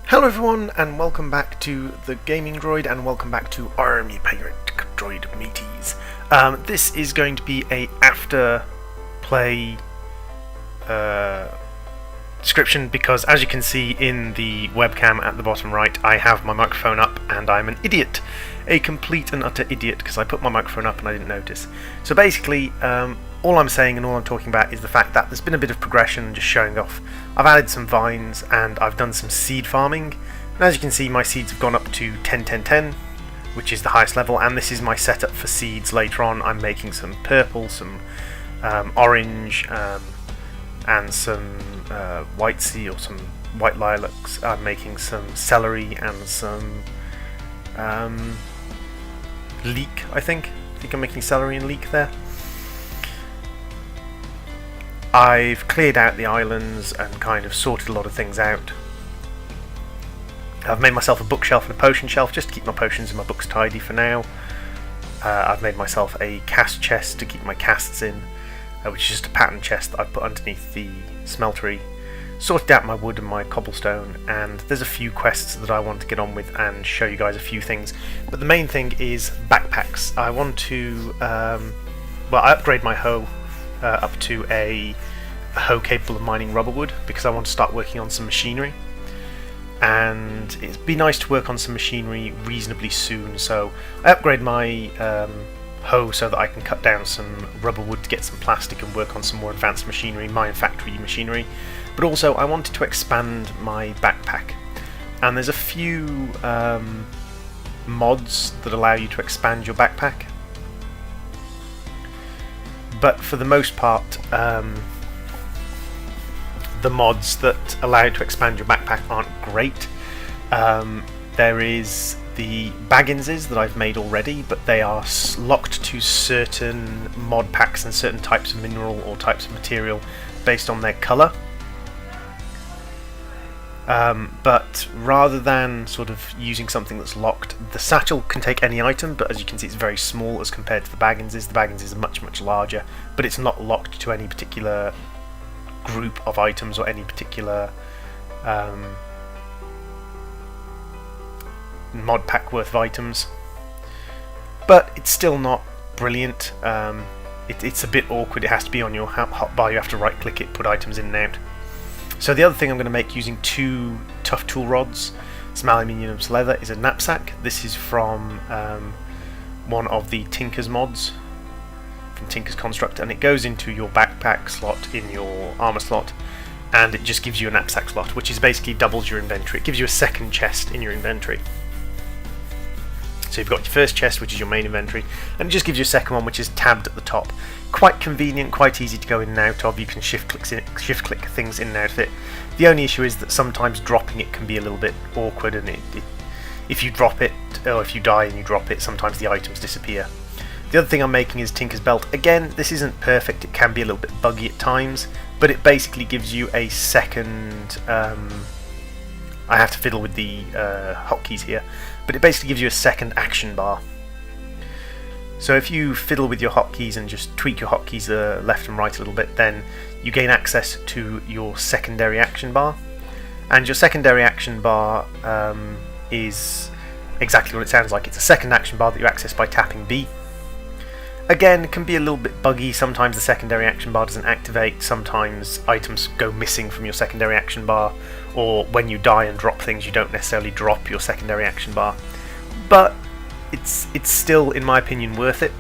Hello everyone, and welcome back to the Gaming Droid, and welcome back to Army Pirate Droid Meaties. This is going to be a after play description because, as you can see in the webcam at the bottom right, I have my microphone up and I'm an idiot. A complete and utter idiot, because I put my microphone up and I didn't notice. So basically, all I'm saying and all I'm talking about is the fact that there's been a bit of progression, just showing off. I've added some vines and I've done some seed farming, and as you can see my seeds have gone up to 10 10 10, which is the highest level, and this is my setup for seeds later on. I'm making some purple, some orange, and some white seed or some white lilacs. I'm making some celery and some leek, I think I'm making celery and leek there. I've cleared out the islands and kind of sorted a lot of things out. I've made myself a bookshelf and a potion shelf just to keep my potions and my books tidy for now. I've made myself a cast chest to keep my casts in, which is just a pattern chest that I've put underneath the smeltery. Sorted out my wood and my cobblestone, and there's a few quests that I want to get on with and show you guys a few things. But the main thing is backpacks. I want to, I upgrade my hoe up to a hoe capable of mining rubber wood because I want to start working on some machinery. And it'd be nice to work on some machinery reasonably soon, so I upgrade my hoe so that I can cut down some rubber wood to get some plastic and work on some more advanced machinery, mine factory machinery. But also I wanted to expand my backpack, and there's a few mods that allow you to expand your backpack, but for the most part the mods that allow you to expand your backpack aren't great. There is the Bagginses that I've made already, but they are locked to certain mod packs and certain types of mineral or types of material based on their colour. But rather than sort of using something that's locked, the satchel can take any item, but as you can see it's very small as compared to the Bagginses. The Bagginses are much, much larger, but it's not locked to any particular group of items or any particular mod pack worth of items. But it's still not brilliant. It's a bit awkward. It has to be on your hotbar. You have to right click it, put items in and out. So the other thing I'm going to make using two tough tool rods, some aluminium and some leather, is a knapsack. This is from one of the Tinker's mods, from Tinker's Construct, and it goes into your backpack slot in your armor slot, and it just gives you a knapsack slot, which is basically doubles your inventory. It gives you a second chest in your inventory. So you've got your first chest, which is your main inventory, and it just gives you a second one, which is tabbed at the top. Quite convenient, quite easy to go in and out of. You can shift click things in and out of it. The only issue is that sometimes dropping it can be a little bit awkward, and if you drop it, or if you die and you drop it, sometimes the items disappear. The other thing I'm making is Tinker's Belt. Again, this isn't perfect, it can be a little bit buggy at times, but it basically gives you a second... I have to fiddle with the hotkeys here, but it basically gives you a second action bar. So if you fiddle with your hotkeys and just tweak your hotkeys left and right a little bit, then you gain access to your secondary action bar. And your secondary action bar is exactly what it sounds like. It's a second action bar that you access by tapping B. Again, it can be a little bit buggy. Sometimes the secondary action bar doesn't activate, sometimes items go missing from your secondary action bar, or when you die and drop things you don't necessarily drop your secondary action bar. But it's still, in my opinion, worth it.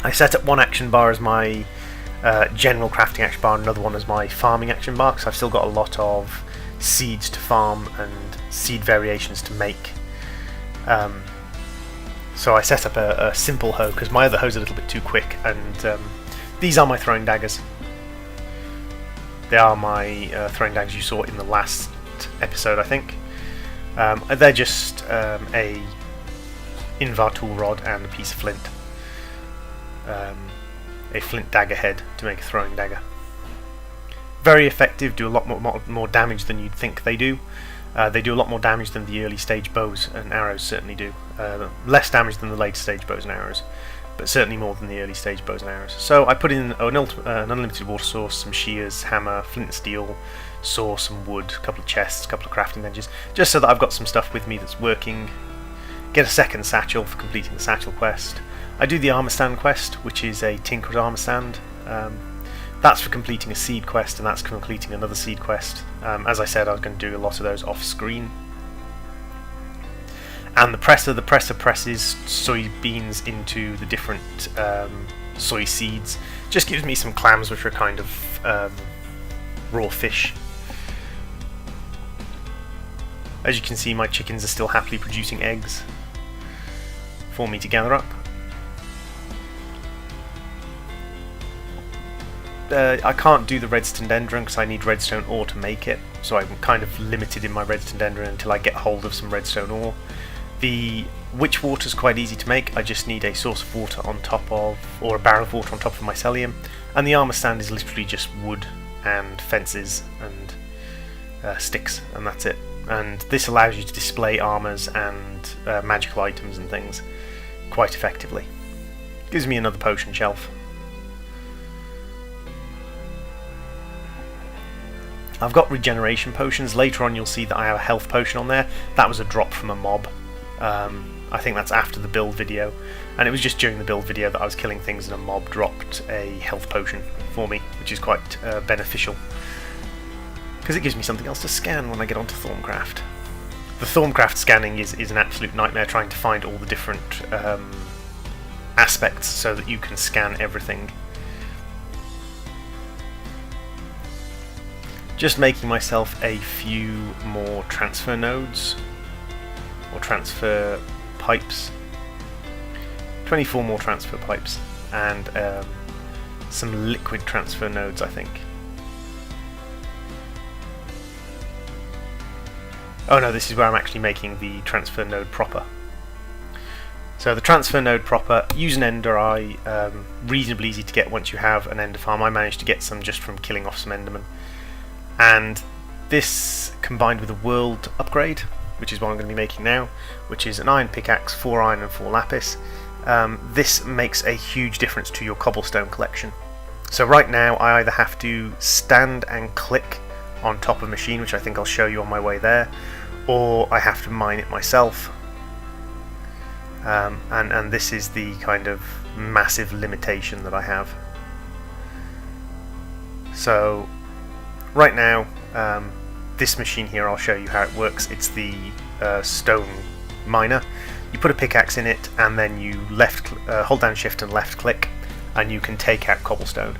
I set up one action bar as my general crafting action bar and another one as my farming action bar, because I've still got a lot of seeds to farm and seed variations to make. So I set up a simple hoe because my other hoe's a little bit too quick, and these are my throwing daggers. They are my throwing daggers you saw in the last episode, I think. They're just a Invar tool rod and a piece of flint. A flint dagger head to make a throwing dagger. Very effective, do a lot more damage than you'd think they do. They do a lot more damage than the early stage bows and arrows certainly do. Less damage than the later stage bows and arrows. but certainly more than the early stage bows and arrows. So I put in an unlimited water source, some shears, hammer, flint and steel, saw, some wood, a couple of chests, a couple of crafting benches, just so that I've got some stuff with me that's working. Get a second satchel for completing the satchel quest. I do the armor stand quest, which is a tinker's armor stand. That's for completing a seed quest, and that's for completing another seed quest. As I said, I was going to do a lot of those off screen. And the presser presses soybeans into the different soy seeds. Just gives me some clams, which are kind of raw fish. As you can see, my chickens are still happily producing eggs for me to gather up. I can't do the redstone dendron because I need redstone ore to make it, so I'm kind of limited in my redstone dendron until I get hold of some redstone ore. The witch water is quite easy to make. I just need a source of water on top of, or a barrel of water on top of mycelium, and the armor stand is literally just wood and fences and sticks, and that's it. And this allows you to display armors and magical items and things quite effectively. Gives me another potion shelf. I've got regeneration potions. Later on you'll see that I have a health potion on there. That was a drop from a mob. I think that's after the build video, and it was just during the build video that I was killing things and a mob dropped a health potion for me, which is quite beneficial because it gives me something else to scan when I get onto Thorncraft. The Thorncraft scanning is an absolute nightmare, trying to find all the different aspects so that you can scan everything. Just making myself a few more transfer nodes, or transfer pipes. 24 more transfer pipes, and some liquid transfer nodes, I think. Oh no, this is where I'm actually making the transfer node proper. So the transfer node proper, use an ender eye, reasonably easy to get once you have an ender farm. I managed to get some just from killing off some endermen. And this combined with a world upgrade, which is what I'm going to be making now, which is an iron pickaxe, 4 iron and 4 lapis. This makes a huge difference to your cobblestone collection. So right now I either have to stand and click on top of a machine, which I think I'll show you on my way there, or I have to mine it myself. And this is the kind of massive limitation that I have. So right now, this machine here, I'll show you how it works. It's the stone miner. You put a pickaxe in it, and then you hold down shift and left click, and you can take out cobblestone.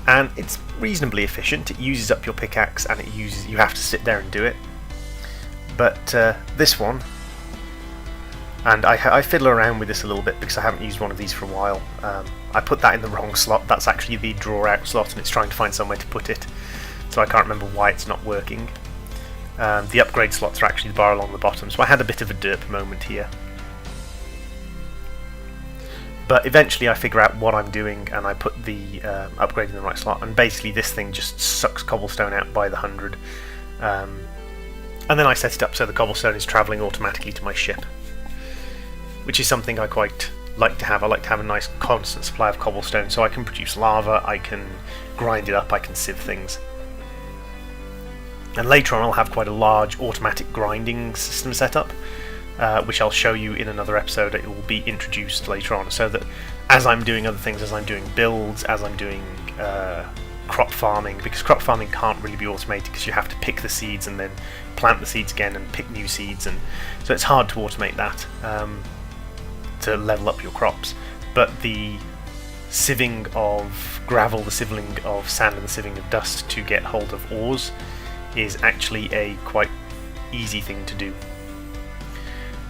And it's reasonably efficient. It uses up your pickaxe, and you have to sit there and do it. But this one, and I fiddle around with this a little bit because I haven't used one of these for a while. I put that in the wrong slot. That's actually the draw out slot, and it's trying to find somewhere to put it. So I can't remember why it's not working. The upgrade slots are actually the bar along the bottom, so I had a bit of a derp moment here. But eventually I figure out what I'm doing, and I put the upgrade in the right slot, and basically this thing just sucks cobblestone out by the 100. And then I set it up so the cobblestone is travelling automatically to my ship, which is something I quite like to have. I like to have a nice constant supply of cobblestone so I can produce lava, I can grind it up, I can sieve things. And later on I'll have quite a large automatic grinding system set up, which I'll show you in another episode. It will be introduced later on, so that as I'm doing other things, as I'm doing builds, as I'm doing crop farming, because crop farming can't really be automated because you have to pick the seeds and then plant the seeds again and pick new seeds, and so it's hard to automate that to level up your crops. But the sieving of gravel, the sieving of sand, and the sieving of dust to get hold of ores is actually a quite easy thing to do.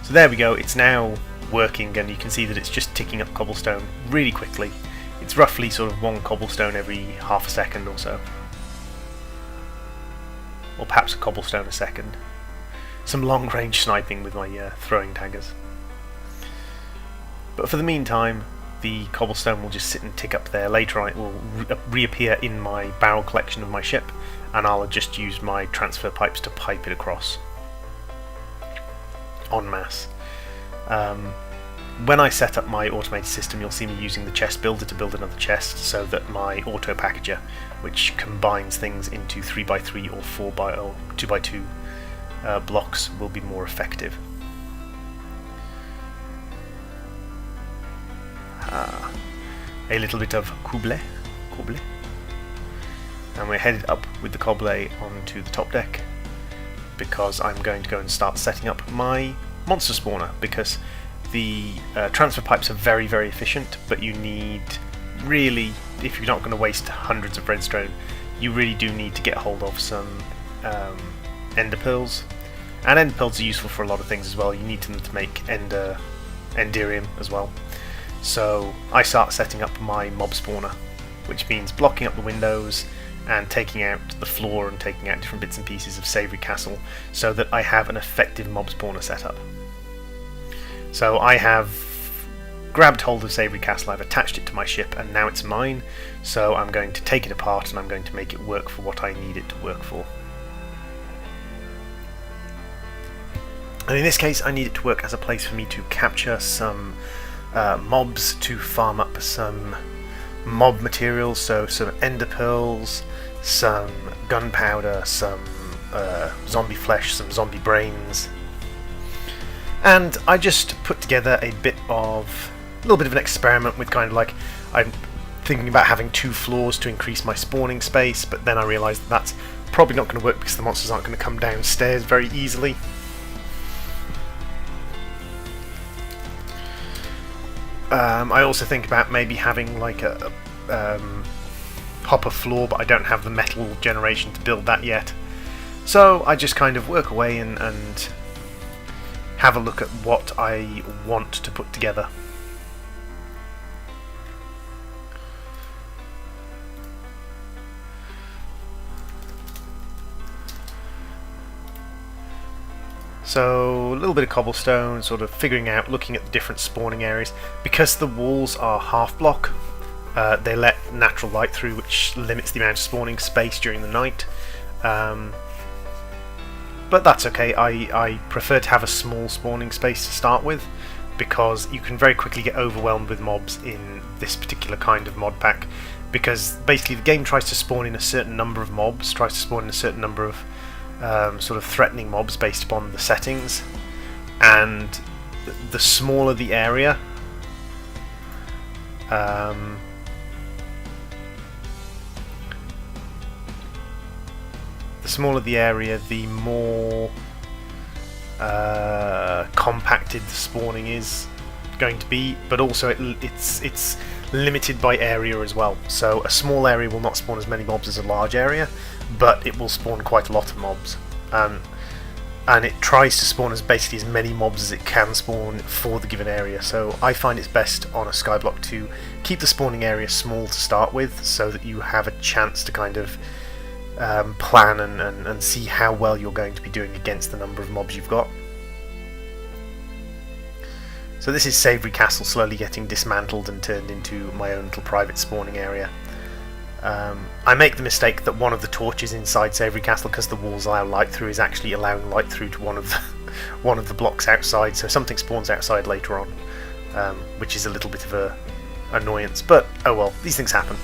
So there we go, it's now working, and you can see that it's just ticking up cobblestone really quickly. It's roughly sort of 1 cobblestone every half a second or so, or perhaps a cobblestone a second. Some long range sniping with my throwing daggers. But for the meantime, the cobblestone will just sit and tick up there. Later on it will reappear in my barrel collection of my ship, and I'll just use my transfer pipes to pipe it across en masse. when I set up my automated system, you'll see me using the chest builder to build another chest, so that my auto packager, which combines things into 3x3 or 2x2 blocks, will be more effective. A little bit of cobble, and we're headed up with the cobble onto the top deck, because I'm going to go and start setting up my monster spawner, because the transfer pipes are very, very efficient, but you need, really, if you're not going to waste hundreds of redstone, you really do need to get hold of some ender pearls. And ender pearls are useful for a lot of things as well. You need them to make enderium as well. So I start setting up my mob spawner, which means blocking up the windows and taking out the floor and taking out different bits and pieces of Savoury Castle, so that I have an effective mob spawner set up. So I have grabbed hold of Savoury Castle, I've attached it to my ship, and now it's mine, so I'm going to take it apart and I'm going to make it work for what I need it to work for. And in this case, I need it to work as a place for me to capture some mobs, to farm up some mob materials, so some ender pearls, some gunpowder, some zombie flesh, some zombie brains. And I just put together a little bit of an experiment with kind of like, I'm thinking about having 2 floors to increase my spawning space, but then I realised that that's probably not going to work because the monsters aren't going to come downstairs very easily. I also think about maybe having like a hopper floor, but I don't have the metal generation to build that yet. So I just kind of work away and have a look at what I want to put together. So a little bit of cobblestone, sort of figuring out, looking at the different spawning areas. Because the walls are half block, they let natural light through, which limits the amount of spawning space during the night. But that's okay. I prefer to have a small spawning space to start with, because you can very quickly get overwhelmed with mobs in this particular kind of mod pack, because basically the game tries to spawn in a certain number of mobs, tries to spawn in a certain number of sort of threatening mobs based upon the settings, and the smaller the area, the more compacted the spawning is going to be, but also it's limited by area as well. So a small area will not spawn as many mobs as a large area, but it will spawn quite a lot of mobs. And it tries to spawn basically as many mobs as it can spawn for the given area. So I find it's best on a skyblock to keep the spawning area small to start with, so that you have a chance to kind of plan and see how well you're going to be doing against the number of mobs you've got. So this is Savoury Castle slowly getting dismantled and turned into my own little private spawning area. I make the mistake that one of the torches inside Savoury Castle, because the walls allow light through, is actually allowing light through to one of the blocks outside, so something spawns outside later on, which is a little bit of a annoyance, but oh well, these things happen.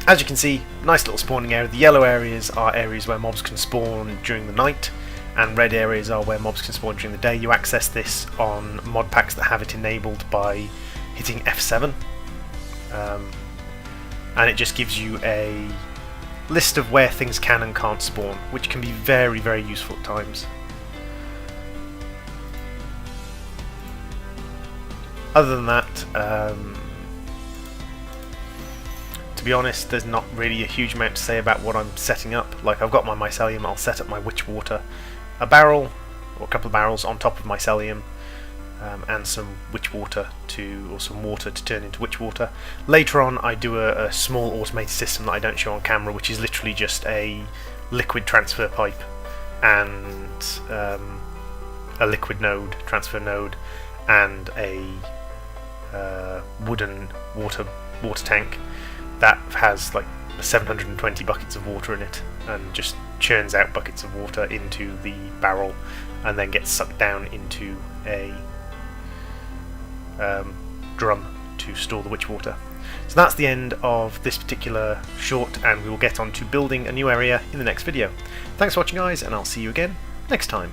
As you can see, nice little spawning area. The yellow areas are areas where mobs can spawn during the night, and red areas are where mobs can spawn during the day. You access this on mod packs that have it enabled by hitting F7, and it just gives you a list of where things can and can't spawn, which can be very, very useful at times. Other than that, to be honest, there's not really a huge amount to say about what I'm setting up. Like, I've got my mycelium, I'll set up my witch water, a barrel, or a couple of barrels on top of mycelium, and some witch water or some water to turn into witch water. Later on, I do a small automated system that I don't show on camera, which is literally just a liquid transfer pipe and a liquid node, transfer node, and a wooden water tank that has like 720 buckets of water in it, and just churns out buckets of water into the barrel and then gets sucked down into a drum to store the witch water. So that's the end of this particular short, and we will get on to building a new area in the next video. Thanks for watching guys, and I'll see you again next time.